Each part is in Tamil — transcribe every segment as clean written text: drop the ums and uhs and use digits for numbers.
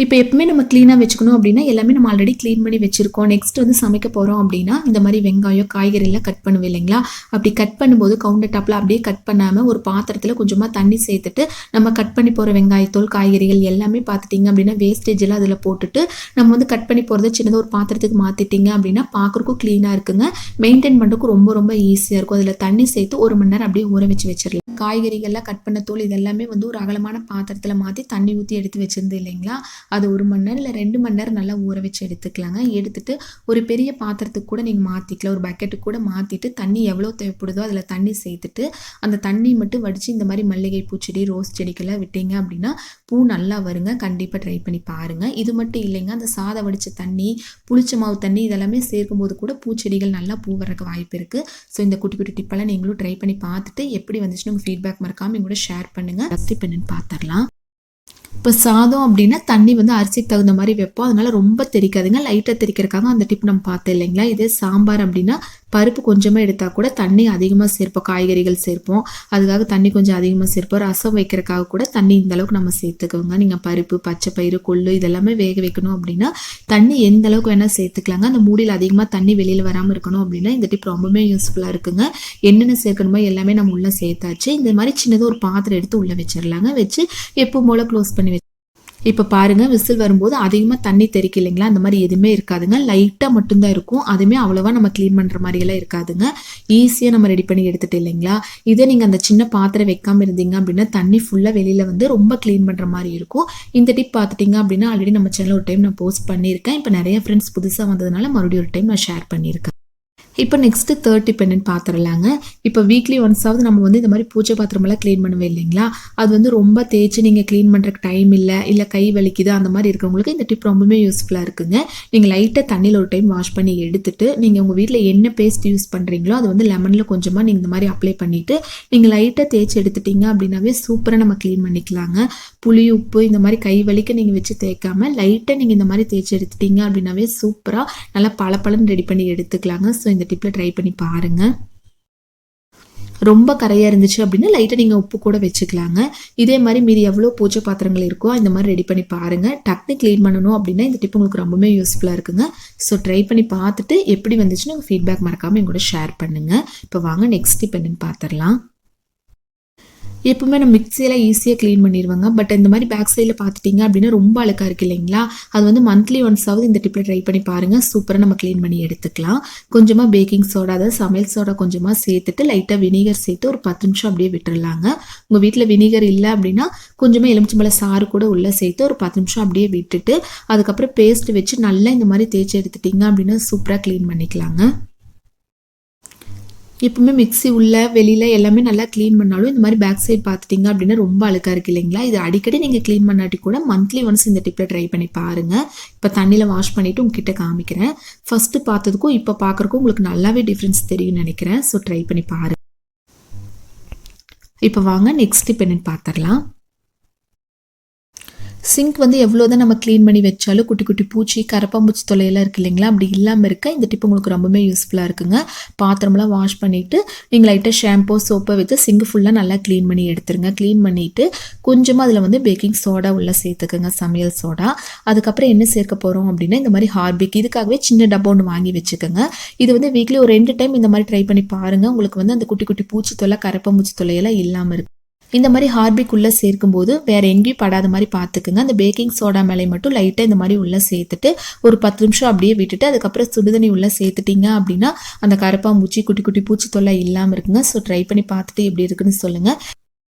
இப்போ எப்பவுமே நம்ம க்ளீனாக வச்சுக்கணும் அப்படின்னா எல்லாமே நம்ம ஆல்ரெடி க்ளீன் பண்ணி வச்சுருக்கோம். நெக்ஸ்ட் வந்து சமைக்க போகிறோம் அப்படின்னா இந்த மாதிரி வெங்காயம் காய்கறிலாம் கட் பண்ணுவேன் இல்லைங்களா, அப்படி கட் பண்ணும்போது கவுண்டர் டாப்பில் அப்படியே கட் பண்ணாமல் ஒரு பாத்திரத்தில் கொஞ்சமாக தண்ணி சேர்த்துட்டு நம்ம கட் பண்ணி போகிற வெங்காயத்தோல் காய்கறிகள் எல்லாமே பார்த்துட்டிங்க அப்படின்னா வேஸ்டேஜ் எல்லாம் அதில் போட்டுட்டு நம்ம வந்து கட் பண்ணி போகிறத சின்னதாக ஒரு பாத்திரத்துக்கு மாற்றிட்டிங்க அப்படின்னா பார்க்குறக்கும் க்ளீனாக இருக்குங்க. மெயின்டைன் பண்ணுறதுக்கு ரொம்ப ரொம்ப ஈஸியாக இருக்கும். அதில் தண்ணி சேர்த்து 1 மணி நேரம் அப்படியே ஊற வச்சிடலாம். காய்கறிகள்லாம் கட் பண்ண தோல் இதெல்லாமே வந்து ஒரு அகலமான பாத்திரத்தில் மாற்றி தண்ணி ஊற்றி எடுத்து வச்சிருந்து இல்லைங்களா, அது 1 மணி நேரம் இல்லை 2 மணி நேரம் நல்லா ஊற வச்சு எடுத்துக்கலாங்க. எடுத்துட்டு ஒரு பெரிய பாத்திரத்துக்கு கூட நீங்கள் மாற்றிக்கலாம். ஒரு பக்கெட்டுக்கு கூட மாற்றிட்டு தண்ணி எவ்வளோ தேவைப்படுதோ அதில் தண்ணி சேர்த்துட்டு அந்த தண்ணி மட்டும் வடித்து இந்த மாதிரி மல்லிகை பூச்செடி ரோஸ் செடிக்கெல்லாம் விட்டீங்க அப்படின்னா பூ நல்லா வருங்க. கண்டிப்பாக ட்ரை பண்ணி பாருங்கள். இது மட்டும் இல்லைங்க, அந்த சாதம் வடித்த தண்ணி புளிச்ச மாவு தண்ணி இதெல்லாமே சேர்க்கும்போது கூட பூச்செடிகள் நல்லா பூ வரக்கு வாய்ப்பு இருக்குது. ஸோ இந்த குட்டி குட்டி டிப்பெல்லாம் நீங்களும் ட்ரை பண்ணி பார்த்துட்டு எப்படி வந்துச்சுன்னு உங்கள் ஃபீட்பேக் மறக்காமல் எங்கூட ஷேர் பண்ணுங்கள். டிப் என்னன்னு பார்த்துடலாம். இப்போ சாதம் அப்படின்னா தண்ணி வந்து அரிசிக்கு தகுந்த மாதிரி வைப்போம், அதனால ரொம்ப தெரிக்காதுங்க. லைட்டாக தெரிக்கிறதுக்காக அந்த டிப் நம்ம பார்த்தோம் இல்லைங்களா. இதே சாம்பார் அப்படின்னா பருப்பு கொஞ்சமாக எடுத்தால் கூட தண்ணி அதிகமாக சேர்ப்போம், காய்கறிகள் சேர்ப்போம், அதுக்காக தண்ணி கொஞ்சம் அதிகமாக சேர்ப்போம். ரசம் வைக்கிறதுக்காக கூட தண்ணி இந்த அளவுக்கு நம்ம சேர்த்துக்குவோங்க. நீங்கள் பருப்பு பச்சை பயிறு கொள்ளு இதெல்லாமே வேக வைக்கணும் அப்படின்னா தண்ணி எந்த அளவுக்கு வேணால் சேர்த்துக்கலாங்க. அந்த மூடியில் அதிகமாக தண்ணி வெளியில் வராமல் இருக்கணும் அப்படின்னா இந்த டிப் ரொம்பவே யூஸ்ஃபுல்லாக இருக்குங்க. என்னென்ன சேர்க்கணுமோ எல்லாமே நம்ம உள்ளே சேர்த்தாச்சு. இந்த மாதிரி சின்னதாக ஒரு பாத்திரம் எடுத்து உள்ளே வச்சிடலாங்க. வச்சு எப்பவும் போல் க்ளோஸ் பண்ணி இப்போ பாருங்கள், விசில் வரும்போது அதிகமாக தண்ணி தெறிக்க இல்லைங்களா, அந்த மாதிரி எதுவுமே இருக்காதுங்க. லைட்டாக மட்டும்தான் இருக்கும். அதுவுமே அவ்வளோவா நம்ம க்ளீன் பண்ணுற மாதிரியெல்லாம் இருக்காதுங்க. ஈஸியாக நம்ம ரெடி பண்ணி எடுத்துகிட்டு இல்லைங்களா. இதே நீங்கள் அந்த சின்ன பாத்திரம் வைக்காமல் இருந்தீங்க அப்படின்னா தண்ணி ஃபுல்லாக வெளியில் வந்து ரொம்ப க்ளீன் பண்ணுற மாதிரி இருக்கும். இந்த டிப் பார்த்துட்டிங்க அப்படின்னா ஆல்ரெடி நம்ம சேனல் ஒரு டைம் நான் போஸ்ட் பண்ணியிருக்கேன். இப்போ நிறைய ஃப்ரெண்ட்ஸ் புதுசாக வந்ததுனால மறுபடியும் ஒரு டைம் நான் ஷேர் பண்ணியிருக்கேன். இப்போ நெக்ஸ்ட்டு 3rd டிப் என்னன்னு பார்த்துடலாங்க. இப்போ வீக்லி ஒன்ஸாவது நம்ம வந்து இந்த மாதிரி பூஜை பாத்திரமெல்லாம் க்ளீன் பண்ணுவேன் இல்லைங்களா, அது வந்து ரொம்ப தேய்ச்சி நீங்கள் க்ளீன் பண்ணுறக்கு டைம் இல்லை கை வலிக்குது அந்த மாதிரி இருக்கிறவங்களுக்கு இந்த டிப் ரொம்பவே யூஸ்ஃபுல்லாக இருக்குங்க. நீங்கள் லைட்டாக தண்ணியில் ஒரு டைம் வாஷ் பண்ணி எடுத்துட்டு நீங்கள் உங்கள் வீட்டில் என்ன பேஸ்ட் யூஸ் பண்ணுறீங்களோ அது வந்து லெமனில் கொஞ்சமாக நீங்கள் இந்த மாதிரி அப்ளை பண்ணிவிட்டு நீங்கள் லைட்டாக தேய்ச்சி எடுத்துட்டிங்க அப்படின்னாவே சூப்பராக நம்ம க்ளீன் பண்ணிக்கலாங்க. புளி உப்பு இந்த மாதிரி கை வலிக்க நீங்கள் வச்சு தேய்க்காமல் லைட்டாக நீங்கள் இந்த மாதிரி தேய்ச்சி எடுத்துட்டிங்க அப்படின்னாவே சூப்பராக நல்லா பளபளன்னு ரெடி பண்ணி எடுத்துக்கலாங்க. ஸோ இந்த டிப்பில் ட்ரை பண்ணி பாருங்கள். ரொம்ப கரையாக இருந்துச்சு அப்படின்னா லைட்டாக நீங்கள் உப்பு கூட வச்சுக்கலாங்க. இதே மாதிரி மீதி எவ்வளோ பூஜை பாத்திரங்கள் இருக்கோ இந்த மாதிரி ரெடி பண்ணி பாருங்கள். டக்குனு க்ளீன் பண்ணணும் அப்படின்னா இந்த டிப் உங்களுக்கு ரொம்பவே யூஸ்ஃபுல்லாக இருக்குங்க. ஸோ ட்ரை பண்ணி பார்த்துட்டு எப்படி வந்துச்சுன்னு உங்கள் ஃபீட்பேக் மறக்காமல் எங்கூட ஷேர் பண்ணுங்கள். இப்போ வாங்க நெக்ஸ்ட் டிப் என்னன்னு பார்த்துடலாம். எப்பவுமே நம்ம மிக்சியெல்லாம் ஈஸியாக க்ளீன் பண்ணிடுவாங்க. பட் இந்த மாதிரி பேக் சைடில் பார்த்துட்டிங்க அப்படின்னா ரொம்ப அழுக்காக இருக்குது இல்லைங்களா, அது வந்து மந்த்லி ஒன்ஸாவது இந்த டிப்பில் ட்ரை பண்ணி பாருங்கள். சூப்பராக நம்ம க்ளீன் பண்ணி எடுத்துக்கலாம். கொஞ்சமாக பேக்கிங் சோடா அதாவது சமையல் சோடா கொஞ்சமாக சேர்த்துட்டு லைட்டாக வினிகர் சேர்த்து ஒரு 10 நிமிஷம் அப்படியே விட்டுறலாங்க. உங்கள் வீட்டில் வினிகர் இல்லை அப்படின்னா கொஞ்சமாக எலுமிச்சம்பழம் சாறு கூட உள்ளே சேர்த்து ஒரு 10 நிமிஷம் அப்படியே விட்டுட்டு அதுக்கப்புறம் பேஸ்ட் வச்சு நல்லா இந்த மாதிரி தேய்ச்சி எடுத்துட்டிங்க அப்படின்னா சூப்பராக க்ளீன் பண்ணிக்கலாங்க. எப்பவுமே மிக்ஸி உள்ள வெளியில் எல்லாமே நல்லா க்ளீன் பண்ணாலும் இந்த மாதிரி பேக் சைட் பார்த்துட்டிங்க அப்படின்னா ரொம்ப அழுக்காக இருக்குது இல்லைங்களா. இது அடிக்கடி நீங்கள் க்ளீன் பண்ணாட்டி கூட மந்த்லி ஒன்ஸ் இந்த டிப்பில் ட்ரை பண்ணி பாருங்கள். இப்போ தண்ணியில் வாஷ் பண்ணிவிட்டு உங்ககிட்ட காமிக்கிறேன். ஃபஸ்ட்டு பார்த்ததுக்கும் இப்போ பார்க்குறக்கும் உங்களுக்கு நல்லாவே டிஃப்ரென்ஸ் தெரியும்னு நினைக்கிறேன். ஸோ ட்ரை பண்ணி பாருங்கள். இப்போ வாங்க நெக்ஸ்ட் டிப் என்னன்னு பார்த்துடலாம். சிங்க் வந்து எவ்வளோ தான் நம்ம க்ளீன் பண்ணி வச்சாலும் குட்டி குட்டி பூச்சி கரப்பாம்பூச்சி தொல்லையெல்லாம் இருக்குது இல்லைங்களா, அப்படி இல்லாமல் இருக்க இந்த டிப் உங்களுக்கு ரொம்பவே யூஸ்ஃபுல்லாக இருக்குங்க. பாத்திரமெல்லாம் வாஷ் பண்ணிவிட்டு நீங்கள் லைட்டாக ஷாம்போ சோப்பை வைத்து சிங்க் ஃபுல்லாக நல்லா க்ளீன் பண்ணி எடுத்துருங்க. க்ளீன் பண்ணிவிட்டு கொஞ்சமாக அதில் வந்து பேக்கிங் சோடா உள்ளே சேர்த்துக்குங்க, சமையல் சோடா. அதுக்கப்புறம் என்ன சேர்க்க போகிறோம் அப்படின்னா இந்த மாதிரி ஹார்பிக், இதுக்காகவே சின்ன டப்பா ஒன்று வாங்கி வச்சுக்கோங்க. இது வந்து வீக்லி ஒரு 2 டைம் இந்த மாதிரி ட்ரை பண்ணி பாருங்கள். உங்களுக்கு வந்து அந்த குட்டி குட்டி பூச்சி தொல்லை கரப்பாம்பூச்சி தொல்லையெல்லாம் இல்லாமல் இருக்குது. இந்த மாதிரி ஹார்பிக் உள்ளே சேர்க்கும்போது வேறு எங்கேயும் படாத மாதிரி பார்த்துக்குங்க. அந்த பேக்கிங் சோடா மேலே மட்டும் லைட்டாக இந்த மாதிரி உள்ளே சேர்த்துட்டு ஒரு 10 நிமிஷம் அப்படியே விட்டுட்டு அதுக்கப்புறம் சுடுதண்ணி உள்ளே சேர்த்துட்டிங்க அப்படின்னா அந்த கரப்பாம்பூச்சி குட்டி குட்டி பூச்சி தொல்லை இல்லாமல் இருக்குங்க. ஸோ ட்ரை பண்ணி பார்த்துட்டு எப்படி இருக்குன்னு சொல்லுங்கள்.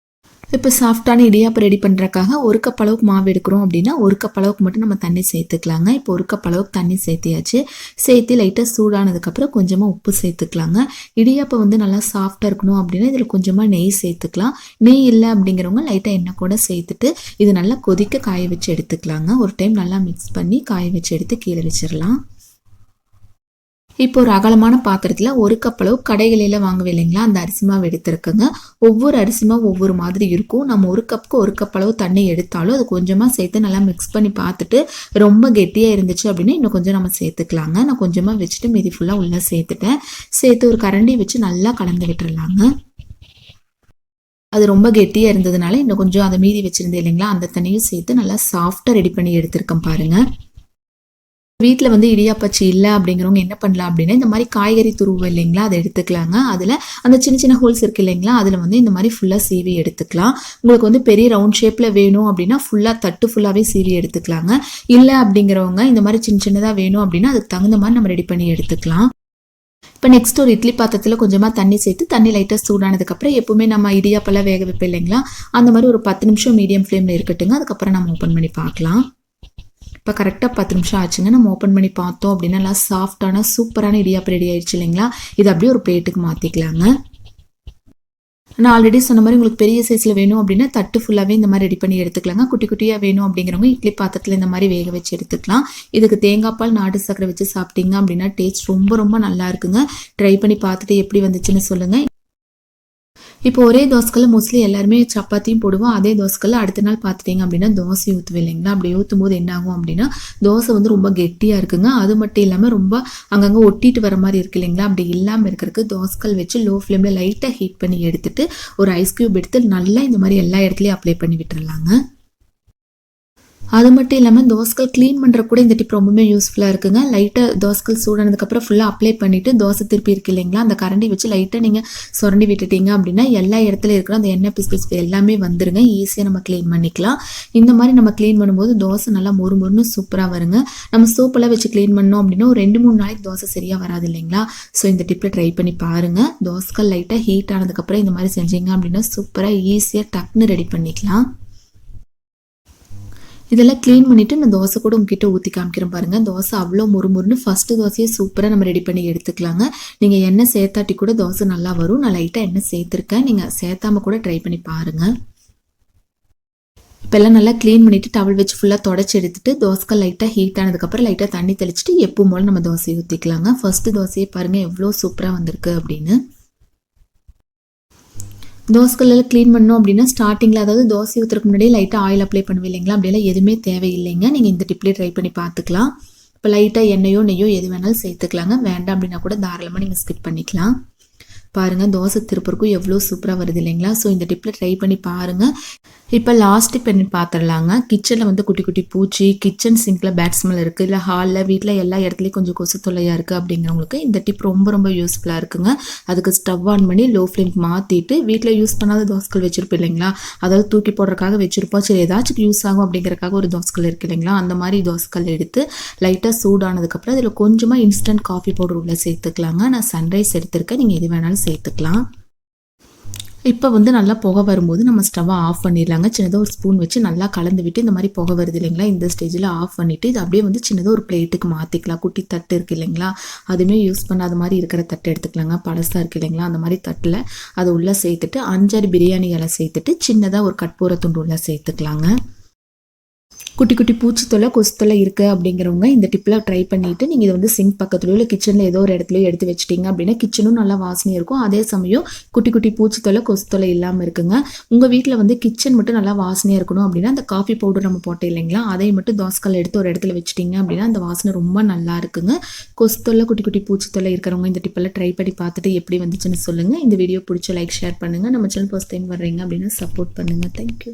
இப்போ சாஃப்டான இடியாப்பம் ரெடி பண்ணுறக்காக 1 கப் அளவுக்கு மாவு எடுக்கிறோம் அப்படின்னா 1 கப் அளவுக்கு மட்டும் நம்ம தண்ணி சேர்த்துக்கலாங்க. இப்போ 1 கப் அளவுக்கு தண்ணி சேர்த்தியாச்சு. சேர்த்து லைட்டாக சூடானதுக்கப்புறம் கொஞ்சமாக உப்பு சேர்த்துக்கலாங்க. இடியாப்பம் வந்து நல்லா சாஃப்டாக இருக்கணும் அப்படின்னா இதில் கொஞ்சமாக நெய் சேர்த்துக்கலாம். நெய் இல்லை அப்படிங்கிறவங்க லைட்டாக எண்ணெய் கூட சேர்த்துட்டு இது நல்லா கொதிக்க காய வச்சு எடுத்துக்கலாங்க. ஒரு டைம் நல்லா மிக்ஸ் பண்ணி காய வச்சு எடுத்து கீழே வச்சிடலாம். இப்போ ஒரு அகலமான பாத்திரத்தில் 1 கப் அளவு கடைகளில் வாங்குவேன் இல்லைங்களா, அந்த அரிசி மாவு எடுத்துருக்குங்க. ஒவ்வொரு அரிசி மாவு ஒவ்வொரு மாதிரி இருக்கும். நம்ம 1 கப்புக்கு 1 கப் அளவு தண்ணி எடுத்தாலும் அது கொஞ்சமாக சேர்த்து நல்லா மிக்ஸ் பண்ணி பார்த்துட்டு ரொம்ப கெட்டியாக இருந்துச்சு அப்படின்னா இன்னும் கொஞ்சம் நம்ம சேர்த்துக்கலாங்க. நான் கொஞ்சமாக வச்சுட்டு மீதி ஃபுல்லாக உள்ளே சேர்த்துட்டேன். சேர்த்து ஒரு கரண்டி வச்சு நல்லா கலந்து விட்டுறலாங்க. அது ரொம்ப கெட்டியாக இருந்ததுனால இன்னும் கொஞ்சம் அதை மீதி வச்சுருந்தேன் இல்லைங்களா, அந்த தண்ணியும் சேர்த்து நல்லா சாஃப்டாக ரெடி பண்ணி எடுத்திருக்கேன் பாருங்கள். வீட்டில் வந்து இடியாப்பச்சி இல்லை அப்படிங்கிறவங்க என்ன பண்ணலாம் அப்படின்னா, இந்த மாதிரி காய்கறி துருவு இல்லைங்களா, அதை எடுத்துக்கலாங்க. அதில் அந்த சின்ன சின்ன ஹோல்ஸ் இருக்குது இல்லைங்களா, அதில் வந்து இந்த மாதிரி ஃபுல்லாக சீவி எடுத்துக்கலாம். உங்களுக்கு வந்து பெரிய ரவுண்ட் ஷேப்பில் வேணும் அப்படின்னா ஃபுல்லாக தட்டு ஃபுல்லாகவே சீவி எடுத்துக்கலாங்க. இல்லை அப்படிங்கிறவங்க இந்த மாதிரி சின்ன சின்னதாக வேணும் அப்படின்னா அதுக்கு தகுந்த மாதிரி நம்ம ரெடி பண்ணி எடுத்துக்கலாம். இப்போ நெக்ஸ்ட் ஒரு இட்லி பாத்திரத்தில் கொஞ்சமாக தண்ணி சேர்த்து தண்ணி லைட்டாக சூடானதுக்கப்புறம் எப்பவுமே நம்ம இடியாப்பெல்லாம் வேக வைப்போம் இல்லைங்களா, அந்த மாதிரி ஒரு 10 நிமிஷம் மீடியம் ஃப்ளேமில் இருக்கட்டுங்க. அதுக்கப்புறம் நம்ம ஓப்பன் பண்ணி பார்க்கலாம். இப்போ கரெக்டாக 10 நிமிஷம் ஆச்சுங்க. நம்ம ஓப்பன் பண்ணி பார்த்தோம் அப்படின்னா நல்லா சாஃப்டான சூப்பரான இடியாப்பம் ரெடி ஆயிடுச்சு இல்லைங்களா. இது அப்படியே ஒரு பிளேட்டுக்கு மாற்றிக்கலாங்க. நான் ஆல்ரெடி சொன்ன மாதிரி உங்களுக்கு பெரிய சைஸில் வேணும் அப்படின்னா தட்டு ஃபுல்லாகவே இந்த மாதிரி ரெடி பண்ணி எடுத்துக்கலாங்க. குட்டி குட்டியாக வேணும் அப்படிங்கிறவங்க இட்லி பாத்திரத்தில் இந்த மாதிரி வேக வச்சு எடுத்துக்கலாம். இதுக்கு தேங்காய் பால் நாட்டு சக்கரை வச்சு சாப்பிட்டீங்க அப்படின்னா டேஸ்ட் ரொம்ப ரொம்ப நல்லா இருக்குங்க. ட்ரை பண்ணி பார்த்துட்டு எப்படி வந்துச்சுன்னு சொல்லுங்கள். இப்போ ஒரே தோசைக்கல்ல மோஸ்ட்லி எல்லாருமே சப்பாத்தியும் போடுவோம். அதே தோசைக்கல்ல அடுத்த நாள் பார்த்துட்டிங்க அப்படின்னா தோசை ஊற்றுவேன் இல்லைங்களா. அப்படி ஊற்றும் போது என்ன ஆகும் அப்படின்னா தோசை வந்து ரொம்ப கெட்டியாக இருக்குங்க. அது மட்டும் இல்லாமல் ரொம்ப அங்கங்கே ஒட்டிட்டு வர மாதிரி இருக்கு இல்லைங்களா. அப்படி இல்லாமல் இருக்கிறதுக்கு தோசைக்கல் வச்சு லோ ஃப்ளேமில் லைட்டாக ஹீட் பண்ணி எடுத்துட்டு ஒரு ஐஸ் க்யூப் எடுத்து நல்லா இந்த மாதிரி எல்லா இடத்துலையும் அப்ளை பண்ணி விட்டுறலாங்க. அது மட்டும் இல்லாமல் தோசைகள் க்ளீன் பண்ணுற கூட இந்த டிப் ரொம்பவே யூஸ்ஃபுல்லாக இருக்குங்க. லைட்டாக தோசைகள் சூடானதுக்கப்புறம் ஃபுல்லாக அப்ளை பண்ணிவிட்டு தோசை திருப்பி இருக்கு இல்லைங்களா, அந்த கரண்டி வச்சு லைட்டாக நீங்கள் சுரண்டி விட்டுட்டீங்க அப்படின்னா எல்லா இடத்துல இருக்கிற அந்த எண்ணெய் பிசு எல்லாமே வந்துருங்க. ஈஸியாக நம்ம க்ளீன் பண்ணிக்கலாம். இந்த மாதிரி நம்ம க்ளீன் பண்ணும்போது தோசை நல்லா மொறு மொறுன்னு சூப்பராக வருங்க. நம்ம சோப்பெல்லாம் வச்சு க்ளீன் பண்ணோம் அப்படின்னா ஒரு 2-3 நாளைக்கு தோசை சரியாக வராது இல்லைங்களா. ஸோ இந்த டிப்பில் ட்ரை பண்ணி பாருங்கள். தோசைகள் லைட்டாக ஹீட் ஆனதுக்கப்புறம் இந்த மாதிரி செஞ்சீங்க அப்படின்னா சூப்பராக ஈஸியாக டக்குன்னு ரெடி பண்ணிக்கலாம். இதெல்லாம் க்ளீன் பண்ணிவிட்டு நான் தோசை கூட உங்ககிட்ட ஊற்றி காமிக்கிறேன் பாருங்கள். தோசை அவ்வளோ முறுமுறுன்னு ஃபஸ்ட்டு தோசையே சூப்பராக நம்ம ரெடி பண்ணி எடுத்துக்கலாங்க. நீங்கள் எண்ணெய் சேர்த்தாட்டி கூட தோசை நல்லா வரும். நான் லைட்டாக எண்ணெய் சேர்த்துருக்கேன். நீங்கள் சேர்த்தாமல் கூட ட்ரை பண்ணி பாருங்கள். இப்போல்லாம் நல்லா க்ளீன் பண்ணிவிட்டு டவல் வச்சு ஃபுல்லாக தொடச்சி எடுத்துட்டு தோசைகள் லைட்டாக ஹீட் ஆனதுக்கப்புறம் லைட்டாக தண்ணி தெளிச்சிட்டு எப்பவும் போல் நம்ம தோசையை ஊற்றிக்கலாங்க. ஃபஸ்ட்டு தோசையை பாருங்கள் எவ்வளோ சூப்பராக வந்திருக்கு அப்படின்னு. தோசைக்கல்லில் க்ளீன் பண்ணோம் அப்படின்னா ஸ்டார்டிங்கில் அதாவது தோசை ஊற்றுறதுக்கு முன்னாடியே லைட்டாக ஆயில் அப்ளை பண்ணுவேன் இல்லைங்களா. அப்படியெல்லாம் எதுவுமே தேவையில்லைங்க. நீங்கள் இந்த டிப்லேயே ட்ரை பண்ணி பார்த்துக்கலாம். இப்போ லைட்டாக எண்ணெயோ நெய்யோ எது வேணாலும் சேர்த்துக்கலாங்க. வேண்டாம் அப்படின்னா கூட தாராளமாக நீங்கள் ஸ்கிப் பண்ணிக்கலாம். பாருங்கள் தோசை திருப்பருக்கும் எவ்வளோ சூப்பராக வருது இல்லைங்களா. ஸோ இந்த டிப்பில் ட்ரை பண்ணி பாருங்கள். இப்போ லாஸ்ட் டிப் என்ன பார்த்துடலாங்க. கிச்சனில் வந்து குட்டி குட்டி பூச்சி, கிச்சன் சிங்கில் பேட் ஸ்மெல் இருக்குது, இல்லை ஹாலில் வீட்டில் எல்லா இடத்துலையும் கொஞ்சம் கொசு தொல்லையாக இருக்குது அப்படிங்கிறவங்களுக்கு இந்த டிப் ரொம்ப ரொம்ப யூஸ்ஃபுல்லாக இருக்குங்க. அதுக்கு ஸ்டவ் ஆன் பண்ணி லோ ஃப்ளேம் மாற்றிட்டு வீட்டில் யூஸ் பண்ணாத தோசைகள் வச்சுருப்போம் இல்லைங்களா, அதாவது தூக்கி போடுறதுக்காக வச்சுருப்போம். சரி ஏதாச்சும் யூஸ் ஆகும் அப்படிங்கிறக்காக ஒரு தோசைகள் இருக்குது இல்லைங்களா, அந்த மாதிரி தோசைகள் எடுத்து லைட்டாக சூடானதுக்கப்புறம் அதில் கொஞ்சமாக இன்ஸ்டன்ட் காஃபி பவுடர் உள்ளே சேர்த்துக்கலாங்க. நான் சன்ரைஸ் எடுத்திருக்கேன். நீங்கள் எது வேணாலும் சேர்த்துக்கலாம். இப்போ வந்து நல்லா புகை வரும்போது நம்ம ஸ்டவ்வை ஆஃப் பண்ணிடலாங்க. சின்னதாக ஒரு ஸ்பூன் வச்சு நல்லா கலந்து விட்டு இந்த மாதிரி புகை வருது இல்லைங்களா, இந்த ஸ்டேஜில் ஆஃப் பண்ணிவிட்டு இது அப்படியே வந்து சின்னதாக ஒரு பிளேட்டுக்கு மாற்றிக்கலாம். குட்டி தட்டு இருக்குது இல்லைங்களா, அதுவுமே யூஸ் பண்ணாத மாதிரி இருக்கிற தட்டு எடுத்துக்கலாங்க. பழசாக இருக்குது இல்லைங்களா, அந்த மாதிரி தட்டில் அதை உள்ளே சேர்த்துட்டு 5-6 பிரியாணி இலை சேர்த்துட்டு சின்னதாக ஒரு கற்பூர துண்டு உள்ளே சேர்த்துக்கலாங்க. குட்டி குட்டி பூச்சி தொல்லை கொசு தொல்லை இருக்குது அப்படிங்கிறவங்க இந்த டிப்பில் ட்ரை பண்ணிவிட்டு நீங்கள் இதை வந்து சிங்க் பக்கத்துலையோ இல்லை கிச்சனில் ஏதோ ஒரு இடத்துலையோ எடுத்து வச்சிட்டிங்க அப்படின்னா கிச்சனும் நல்லா வாசனையாக இருக்கும். அதே சமயம் குட்டி குட்டி பூச்சி தொல்லை கொசு தொல்லை இல்லாமல் இருக்குங்க. உங்கள் வீட்டில் வந்து கிச்சன் மட்டும் நல்லா வாசனையாக இருக்கணும் அப்படின்னா அந்த காஃபி பவுடர் நம்ம போட்டோம் இல்லைங்களா, அதை மட்டும் தோசைக்கல் எடுத்து ஒரு இடத்துல வச்சிட்டிங்க அப்படின்னா அந்த வாசனை ரொம்ப நல்லா இருக்குங்க. கொசு தொல்லை குட்டி குட்டி பூச்சி தொல்லை இருக்கிறவங்க இந்த டிப்பெல்லாம் ட்ரை பண்ணி பார்த்துட்டு எப்படி வந்துச்சுன்னு சொல்லுங்கள். இந்த வீடியோ பிடிச்ச லைக் ஷேர் பண்ணுங்கள். நம்ம சேனல் ஃபர்ஸ்ட் டைம் வர்றீங்க அப்படின்னா சப்போர்ட் பண்ணுங்கள். தேங்க்யூ.